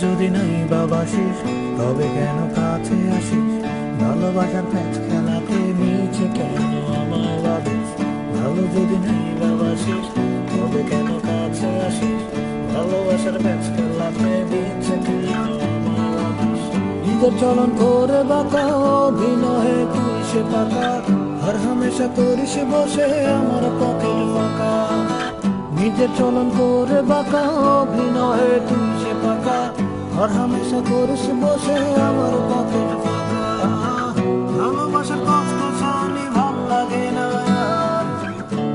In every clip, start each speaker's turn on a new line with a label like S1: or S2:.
S1: যদি নাই বাবাসিস তবে কেন কাছে আসিস? ভালোবাসার প্যাচ খেলাতে নিচে কেন আমায় ভাবিস? ভালো যদি নাই বাবাসিস তবে কেন কাছে আসিস? ভালোবাসার প্যাচ খেলাতে নিচে কেন আমায় ভাবিস? নিজের চলন করে বাঁকা অভিনয়ে তুই সে পাকা, আর হামেশা করিস বসে আমার পকেট ফাঁকা। নিজের চলন করে বাঁকা অভিনয়ে তুই সে পাকা, আর হামেশা করিস বসে আমার পকেট ফাঁকা। ভালোবাসার কষ্ট জানি ভাল লাগে না,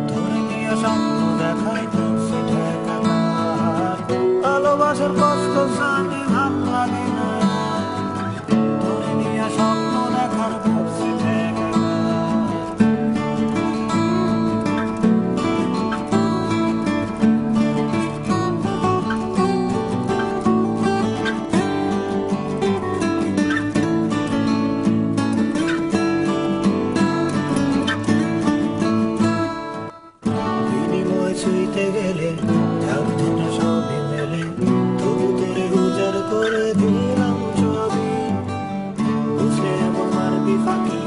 S1: ধরে নিয়ে স্বপ্ন দেখাই তোর সেটা একাকার। ভালোবাসার কষ্ট জানি ভাল লাগে না, ধরে নিয়ে স্বপ্ন দেখার তোর সেটা একাকার। ছুঁইতে গেলে থাকতো না সবই মেলে, তবু তোরে উজাড় করে দিলাম ছবি। বুঝলে এমন মারবি ফাঁকি,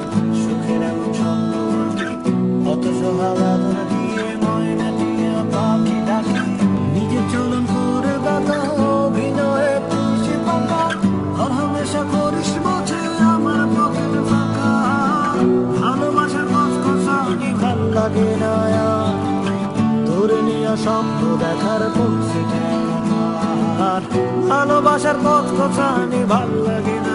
S1: সুখের এমন স্বপ্ন আঁকি, অথচ হাওয়া ধরা দিয়ে ময়না দিয়ে পাখি ডাকি। নিজের চলন করে বাঁকা অভিনয়ে তুই সে পাকা, আর হামেশা করিস বোঝে আমার পকেট ফাঁকা। ভালোবাসার কষ্ট জানি ভাল লাগে না, ধরে নিয়ে স্বপ্ন দেখার কোন সেটা। ভালোবাসার কষ্ট জানি ভাল লাগে না,